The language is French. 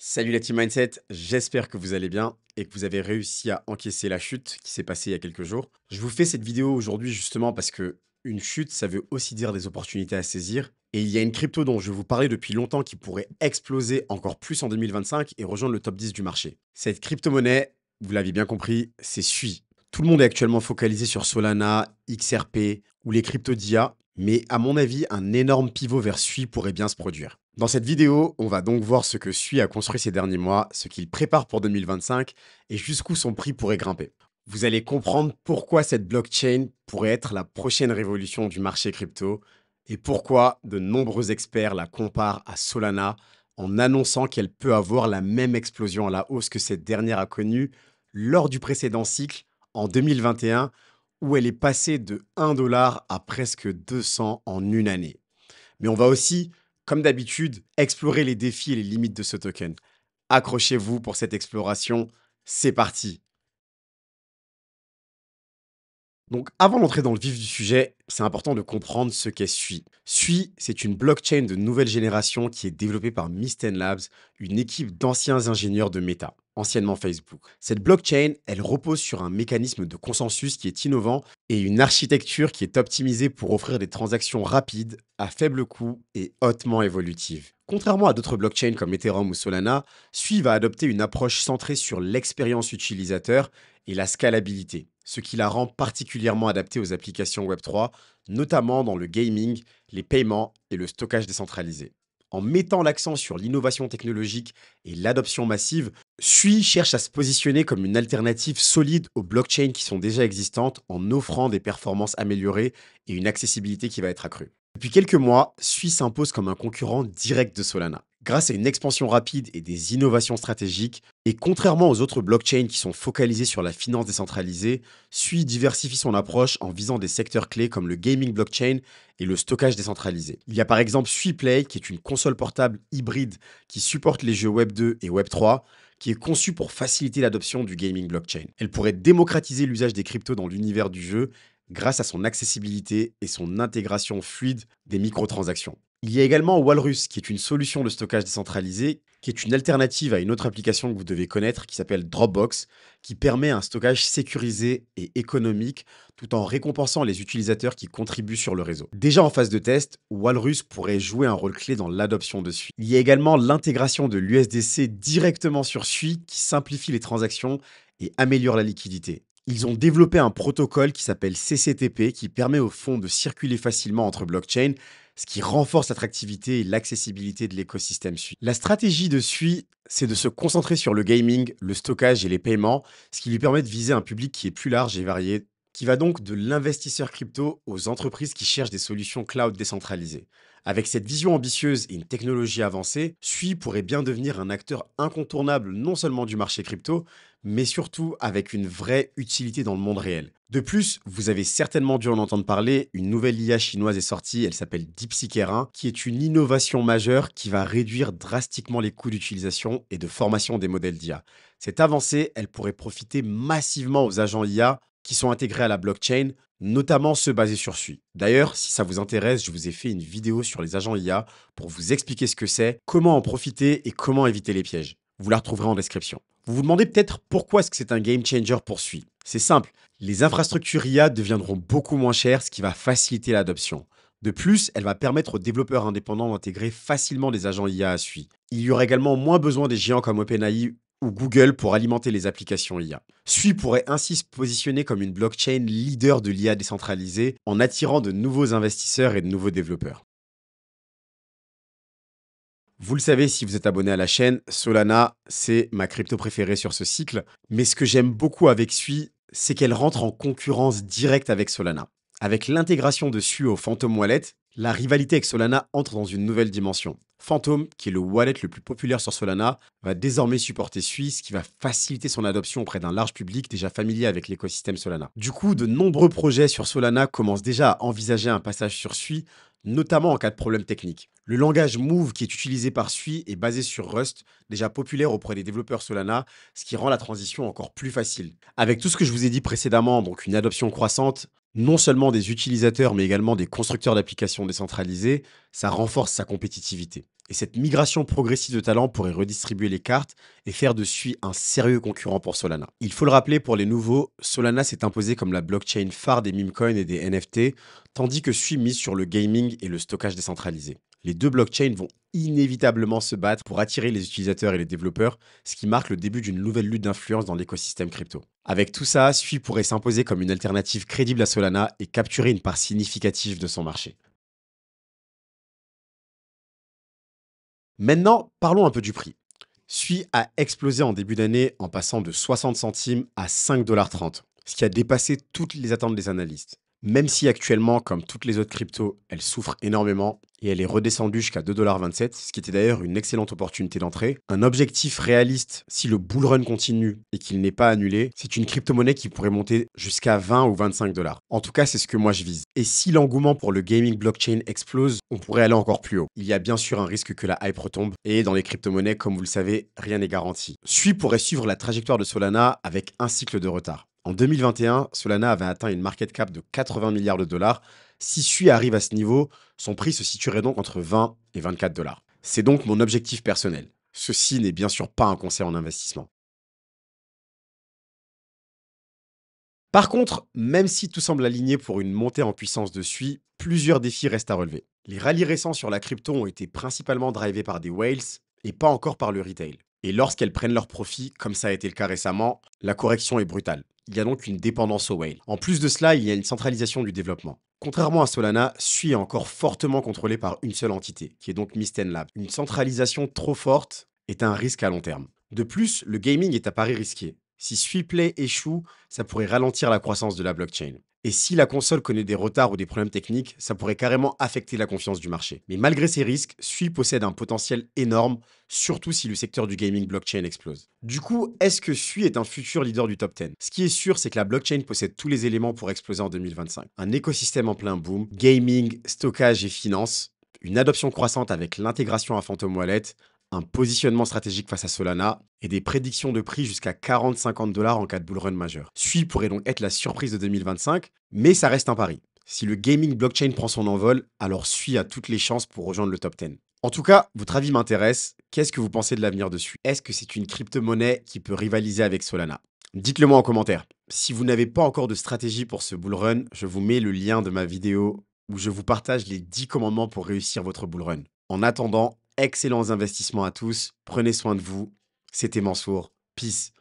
Salut la team Mindset, j'espère que vous allez bien et que vous avez réussi à encaisser la chute qui s'est passée il y a quelques jours. Je vous fais cette vidéo aujourd'hui justement parce que une chute, ça veut aussi dire des opportunités à saisir. Et il y a une crypto dont je vous parlais depuis longtemps qui pourrait exploser encore plus en 2025 et rejoindre le top 10 du marché. Cette crypto-monnaie, vous l'avez bien compris, c'est SUI. Tout le monde est actuellement focalisé sur Solana, XRP ou les cryptos d'IA, mais à mon avis, un énorme pivot vers SUI pourrait bien se produire. Dans cette vidéo, on va donc voir ce que SUI a construit ces derniers mois, ce qu'il prépare pour 2025 et jusqu'où son prix pourrait grimper. Vous allez comprendre pourquoi cette blockchain pourrait être la prochaine révolution du marché crypto et pourquoi de nombreux experts la comparent à Solana en annonçant qu'elle peut avoir la même explosion à la hausse que cette dernière a connue lors du précédent cycle en 2021 où elle est passée de 1 dollar à presque 200 en une année. Mais on va aussi, comme d'habitude, explorer les défis et les limites de ce token. Accrochez-vous pour cette exploration, c'est parti. Donc, avant d'entrer dans le vif du sujet, c'est important de comprendre ce qu'est SUI. SUI, c'est une blockchain de nouvelle génération qui est développée par Mysten Labs, une équipe d'anciens ingénieurs de Meta, anciennement Facebook. Cette blockchain, elle repose sur un mécanisme de consensus qui est innovant et une architecture qui est optimisée pour offrir des transactions rapides, à faible coût et hautement évolutives. Contrairement à d'autres blockchains comme Ethereum ou Solana, SUI va adopter une approche centrée sur l'expérience utilisateur et la scalabilité, ce qui la rend particulièrement adaptée aux applications Web3, notamment dans le gaming, les paiements et le stockage décentralisé. En mettant l'accent sur l'innovation technologique et l'adoption massive, SUI cherche à se positionner comme une alternative solide aux blockchains qui sont déjà existantes en offrant des performances améliorées et une accessibilité qui va être accrue. Depuis quelques mois, SUI s'impose comme un concurrent direct de Solana. Grâce à une expansion rapide et des innovations stratégiques, et contrairement aux autres blockchains qui sont focalisés sur la finance décentralisée, SUI diversifie son approche en visant des secteurs clés comme le gaming blockchain et le stockage décentralisé. Il y a par exemple SUI Play, qui est une console portable hybride qui supporte les jeux Web 2 et Web 3, qui est conçue pour faciliter l'adoption du gaming blockchain. Elle pourrait démocratiser l'usage des cryptos dans l'univers du jeu grâce à son accessibilité et son intégration fluide des microtransactions. Il y a également Walrus, qui est une solution de stockage décentralisé, qui est une alternative à une autre application que vous devez connaître, qui s'appelle Dropbox, qui permet un stockage sécurisé et économique, tout en récompensant les utilisateurs qui contribuent sur le réseau. Déjà en phase de test, Walrus pourrait jouer un rôle clé dans l'adoption de SUI. Il y a également l'intégration de l'USDC directement sur SUI, qui simplifie les transactions et améliore la liquidité. Ils ont développé un protocole qui s'appelle CCTP, qui permet aux fonds de circuler facilement entre blockchains, ce qui renforce l'attractivité et l'accessibilité de l'écosystème SUI. La stratégie de SUI, c'est de se concentrer sur le gaming, le stockage et les paiements, ce qui lui permet de viser un public qui est plus large et varié, qui va donc de l'investisseur crypto aux entreprises qui cherchent des solutions cloud décentralisées. Avec cette vision ambitieuse et une technologie avancée, SUI pourrait bien devenir un acteur incontournable non seulement du marché crypto, mais surtout avec une vraie utilité dans le monde réel. De plus, vous avez certainement dû en entendre parler, une nouvelle IA chinoise est sortie, elle s'appelle DeepSeek-R1, qui est une innovation majeure qui va réduire drastiquement les coûts d'utilisation et de formation des modèles d'IA. Cette avancée, elle pourrait profiter massivement aux agents IA qui sont intégrés à la blockchain, notamment ceux basés sur SUI. D'ailleurs, si ça vous intéresse, je vous ai fait une vidéo sur les agents IA pour vous expliquer ce que c'est, comment en profiter et comment éviter les pièges. Vous la retrouverez en description. Vous vous demandez peut-être pourquoi est-ce que c'est un game changer pour SUI. C'est simple, les infrastructures IA deviendront beaucoup moins chères, ce qui va faciliter l'adoption. De plus, elle va permettre aux développeurs indépendants d'intégrer facilement des agents IA à SUI. Il y aura également moins besoin des géants comme OpenAI ou Google pour alimenter les applications IA. SUI pourrait ainsi se positionner comme une blockchain leader de l'IA décentralisée en attirant de nouveaux investisseurs et de nouveaux développeurs. Vous le savez si vous êtes abonné à la chaîne, Solana, c'est ma crypto préférée sur ce cycle. Mais ce que j'aime beaucoup avec SUI, c'est qu'elle rentre en concurrence directe avec Solana. Avec l'intégration de SUI au Phantom Wallet, la rivalité avec Solana entre dans une nouvelle dimension. Phantom, qui est le wallet le plus populaire sur Solana, va désormais supporter SUI, ce qui va faciliter son adoption auprès d'un large public déjà familier avec l'écosystème Solana. Du coup, de nombreux projets sur Solana commencent déjà à envisager un passage sur SUI, notamment en cas de problème technique. Le langage Move qui est utilisé par SUI est basé sur Rust, déjà populaire auprès des développeurs Solana, ce qui rend la transition encore plus facile. Avec tout ce que je vous ai dit précédemment, donc une adoption croissante, non seulement des utilisateurs mais également des constructeurs d'applications décentralisées, ça renforce sa compétitivité. Et cette migration progressive de talents pourrait redistribuer les cartes et faire de Sui un sérieux concurrent pour Solana. Il faut le rappeler, pour les nouveaux, Solana s'est imposé comme la blockchain phare des meme coins et des NFT, tandis que Sui mise sur le gaming et le stockage décentralisé. Les deux blockchains vont inévitablement se battre pour attirer les utilisateurs et les développeurs, ce qui marque le début d'une nouvelle lutte d'influence dans l'écosystème crypto. Avec tout ça, Sui pourrait s'imposer comme une alternative crédible à Solana et capturer une part significative de son marché. Maintenant, parlons un peu du prix. Sui a explosé en début d'année en passant de 60 centimes à 5,30 $, ce qui a dépassé toutes les attentes des analystes. Même si actuellement, comme toutes les autres cryptos, elle souffre énormément et elle est redescendue jusqu'à 2,27 $, ce qui était d'ailleurs une excellente opportunité d'entrée. Un objectif réaliste, si le bull run continue et qu'il n'est pas annulé, c'est une crypto-monnaie qui pourrait monter jusqu'à 20 ou 25 $. En tout cas, c'est ce que moi je vise. Et si l'engouement pour le gaming blockchain explose, on pourrait aller encore plus haut. Il y a bien sûr un risque que la hype retombe et dans les crypto-monnaies, comme vous le savez, rien n'est garanti. Sui pourrait suivre la trajectoire de Solana avec un cycle de retard. En 2021, Solana avait atteint une market cap de 80 milliards de dollars. Si Sui arrive à ce niveau, son prix se situerait donc entre 20 et 24 $. C'est donc mon objectif personnel. Ceci n'est bien sûr pas un conseil en investissement. Par contre, même si tout semble aligné pour une montée en puissance de Sui, plusieurs défis restent à relever. Les rallyes récents sur la crypto ont été principalement drivés par des whales et pas encore par le retail. Et lorsqu'elles prennent leurs profits, comme ça a été le cas récemment, la correction est brutale. Il y a donc une dépendance aux whales. En plus de cela, il y a une centralisation du développement. Contrairement à Solana, Sui est encore fortement contrôlé par une seule entité, qui est donc Misten Lab. Une centralisation trop forte est un risque à long terme. De plus, le gaming est à pari risqué. Si SuiPlay échoue, ça pourrait ralentir la croissance de la blockchain. Et si la console connaît des retards ou des problèmes techniques, ça pourrait carrément affecter la confiance du marché. Mais malgré ces risques, Sui possède un potentiel énorme, surtout si le secteur du gaming blockchain explose. Du coup, est-ce que Sui est un futur leader du top 10? Ce qui est sûr, c'est que la blockchain possède tous les éléments pour exploser en 2025. Un écosystème en plein boom, gaming, stockage et finance, une adoption croissante avec l'intégration à Phantom Wallet, un positionnement stratégique face à Solana et des prédictions de prix jusqu'à 40-50 $ en cas de bull run majeur. Sui pourrait donc être la surprise de 2025, mais ça reste un pari. Si le gaming blockchain prend son envol, alors Sui a toutes les chances pour rejoindre le top 10. En tout cas, votre avis m'intéresse. Qu'est-ce que vous pensez de l'avenir de Sui? Est-ce que c'est une crypto-monnaie qui peut rivaliser avec Solana? Dites-le moi en commentaire. Si vous n'avez pas encore de stratégie pour ce bull run, je vous mets le lien de ma vidéo où je vous partage les 10 commandements pour réussir votre bull run. En attendant, excellents investissements à tous, prenez soin de vous. C'était Mansour, peace.